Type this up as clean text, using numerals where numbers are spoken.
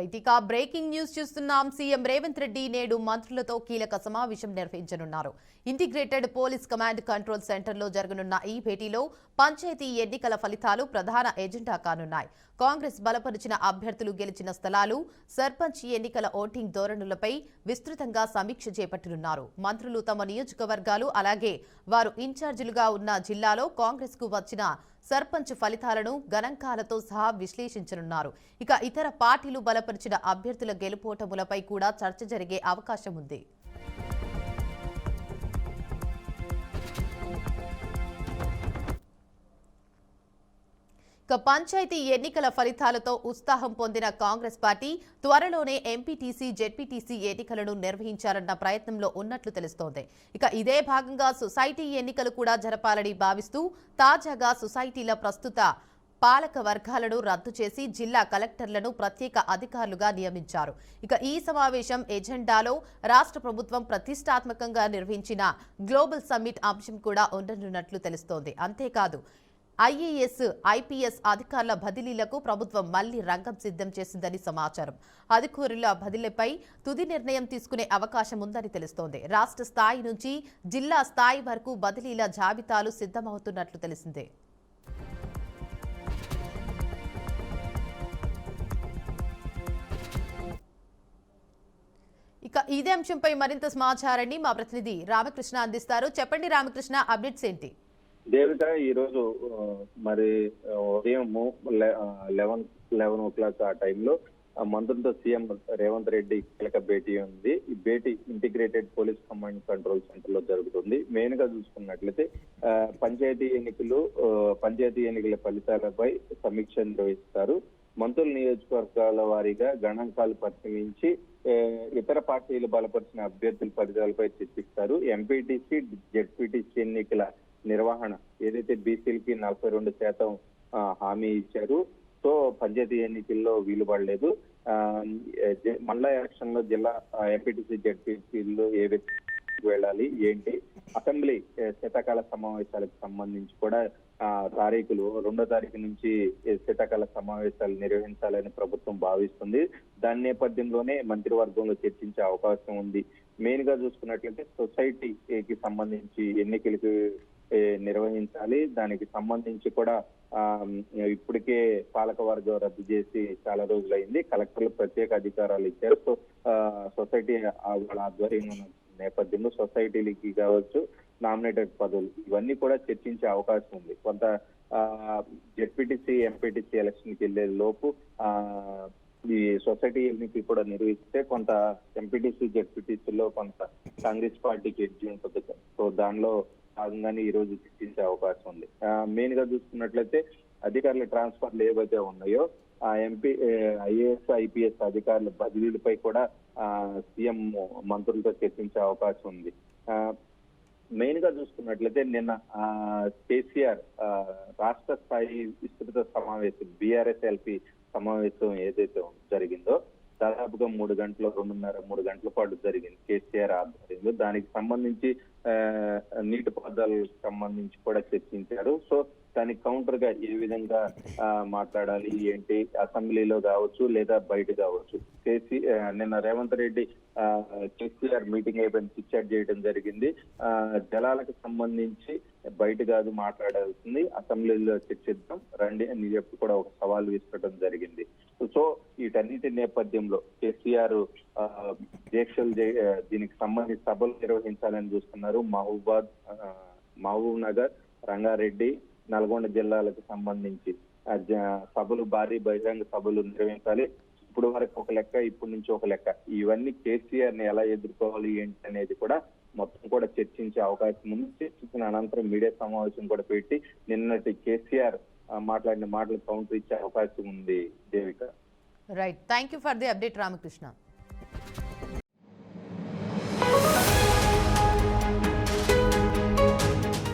Right, ఇక breaking news చూస్తున్నాం. CM Revanth Reddy నేడు మంత్రులతో కీలక సమావేశం నిర్వహించనున్నారు. ఇంటిగ్రేటెడ్ పోలీస్ కమాండ్ కంట్రోల్ సెంటర్లో జరగనున్న ఈ భేటీలో పంచాయతీ ఎన్నికల ఫలితాలు ప్రధాన ఎజెండా కానున్నాయి. కాంగ్రెస్ బలపరిచిన అభ్యర్థులు గెలిచిన స్థలాలు, సర్పంచ్ ఎన్నికల ఓటింగ్ ధోరణులపై విస్తృతంగా సమీక్ష చేపట్టనున్నారు. మంత్రులు తమ నియోజకవర్గాలు అలాగే వారు ఇన్ఛార్జీలుగా ఉన్న జిల్లాలో కాంగ్రెస్ కు వచ్చిన సర్పంచ్ ఫలితాలను గణాంకాలతో సహా విశ్లేషించనున్నారు. ఇక ఇతర పార్టీలు బలపరిచిన అభ్యర్థుల గెలుపోటములపై కూడా చర్చ జరిగే అవకాశం ఉంది. పంచాయతీ ఎన్నికల ఫలితాలతో ఉత్సాహం పొందిన కాంగ్రెస్ పార్టీ త్వరలోనే ఎంపీటీసీ, జెడ్పీటీసీ ఎన్నికలను నిర్వహించాలన్న ప్రయత్నంలో ఉన్నట్లు తెలుస్తోంది. ఇక ఇదే భాగంగా సొసైటీ ఎన్నికలు కూడా జరపాలని భావిస్తూ తాజాగా సొసైటీల ప్రస్తుత పాలక వర్గాలను రద్దు చేసి జిల్లా కలెక్టర్లను ప్రత్యేక అధికారులుగా నియమించారు. ఇక ఈ సమావేశం ఎజెండాలో రాష్ట్ర ప్రభుత్వం ప్రతిష్టాత్మకంగా నిర్వహించిన గ్లోబల్ సమ్మిట్ అంశం కూడా ఉండనున్నట్లు తెలుస్తోంది. అంతేకాదు ఐఏఎస్, ఐపీఎస్ అధికారుల బదిలీలకు ప్రభుత్వం మళ్లీ రంగం సిద్ధం చేసిందని సమాచారం. అధికారుల బదిలీపై తుది నిర్ణయం తీసుకునే అవకాశం ఉందని తెలుస్తోంది. రాష్ట్ర స్థాయి నుంచి జిల్లా స్థాయి వరకు బదిలీల జాబితాలు సిద్ధమవుతున్నట్లు తెలిసిందే. ఇక ఇదే అంశంపై మరింత సమాచారాన్ని మా ప్రతినిధి రామకృష్ణ అందిస్తారు. చెప్పండి రామకృష్ణ, అప్డేట్స్ ఏంటి? దేవిక, ఈరోజు మరి ఉదయం 11 ఆ టైంలో మంత్రులతో సీఎం రేవంత్ రెడ్డి కీలక భేటీ ఉంది. ఈ భేటీ integrated police command control centre లో జరుగుతుంది. మెయిన్ గా చూసుకున్నట్లయితే పంచాయతీ ఎన్నికల ఫలితాలపై సమీక్ష నిర్వహిస్తారు. మంత్రుల నియోజకవర్గాల వారీగా గణాంకాలు పరిశీలించి ఇతర పార్టీలు బలపరిచిన అభ్యర్థుల ఫలితాలపై చర్చిస్తారు. ఎంపీటీసీ, జెడ్పీటీసీ ఎన్నికల నిర్వహణ ఏదైతే బీసీలకి 42% హామీ ఇచ్చారు, సో పంచాయతీ ఎన్నికల్లో వీలు పడలేదు. మండల ఎలక్షన్ లో జిల్లా ఎంపీటీసీ, జెడ్పీటీసీలు ఏ వ్యక్తికి వెళ్ళాలి ఏంటి, అసెంబ్లీ శీతాకాల సమావేశాలకు సంబంధించి కూడా తారీఖులు 2వ తారీఖు నుంచి శీతాకాల సమావేశాలు నిర్వహించాలని ప్రభుత్వం భావిస్తుంది. దాని నేపథ్యంలోనే మంత్రివర్గంలో చర్చించే అవకాశం ఉంది. మెయిన్ గా చూసుకున్నట్లయితే సొసైటీకి సంబంధించి ఎన్నికలకు నిర్వహించాలి. దానికి సంబంధించి కూడా ఇప్పటికే పాలక వర్గం రద్దు చేసి చాలా రోజులైంది. కలెక్టర్లు ప్రత్యేక అధికారాలు ఇచ్చారు. సో సొసైటీ వాళ్ళ ఆధ్వర్యంలో నేపథ్యంలో సొసైటీలకి కావచ్చు, నామినేటెడ్ పదవులు ఇవన్నీ కూడా చర్చించే అవకాశం ఉంది. కొంత జెడ్పీటీసీ, ఎంపీటీసీ ఎలక్షన్ కి వెళ్లే లోపు ఈ సొసైటీ ఎన్నికలు కూడా నిర్వహిస్తే కొంత ఎంపీటీసీ, జెడ్పీటీసీలో కొంత కాంగ్రెస్ పార్టీకి ఎడ్జి ఉంటుంది. సో దానిలో భాగంగానే ఈ రోజు చర్చించే అవకాశం ఉంది. మెయిన్ గా చూసుకున్నట్లయితే అధికారుల ట్రాన్స్ఫర్లు ఏవైతే ఉన్నాయో ఆ ఐఏఎస్, ఐపీఎస్ అధికారుల బదిలీలపై కూడా సీఎం మంత్రులతో చర్చించే అవకాశం ఉంది. మెయిన్ గా చూసుకున్నట్లయితే నిన్న కేసీఆర్ రాష్ట్ర స్థాయి విస్తృత సమావేశం బీఆర్ఎస్ఎల్పీ సమావేశం ఏదైతే జరిగిందో దాదాపుగా 2.5-3 గంటల పాటు జరిగింది కేసీఆర్ ఆధ్వర్యంలో. దానికి సంబంధించి నీటిపారుదలకు సంబంధించి కూడా చర్చించారు. సో దానికి కౌంటర్ గా ఏ విధంగా మాట్లాడాలి ఏంటి, అసెంబ్లీలో కావచ్చు లేదా బయట కావచ్చు. నిన్న రేవంత్ రెడ్డి కేసీఆర్ మీటింగ్ అయిపోయిన చిట్చాట్ చేయడం జరిగింది. జలాలకు సంబంధించి బయట కాదు మాట్లాడాల్సింది, అసెంబ్లీలో చర్చిద్దాం రండి అని చెప్పి కూడా ఒక సవాల్ విసరడం జరిగింది. సో వీటన్నిటి నేపథ్యంలో కేసీఆర్ దీక్షలు దీనికి సంబంధించి సభలు నిర్వహించాలని చూస్తున్నారు. మహబూబ్ నగర్, రంగారెడ్డి, నల్గొండ జిల్లాలకు సంబంధించి సభలు, భారీ బహిరంగ సభలు నిర్వహించాలి. ఇప్పుడు వరకు ఒక లెక్క, ఇప్పటి నుంచి ఒక లెక్క. ఇవన్నీ కేసీఆర్ ని ఎలా ఎదుర్కోవాలి ఏంటి అనేది కూడా మొత్తం కూడా చర్చించే అవకాశం ఉంది. చర్చించిన అనంతరం మీడియా సమావేశం కూడా పెట్టి నిన్నటి కేసీఆర్ మాట్లాడిన మాటలు కౌంటర్ ఇచ్చే అవకాశం ఉంది. Devika, right, thank you for the update Ramakrishna.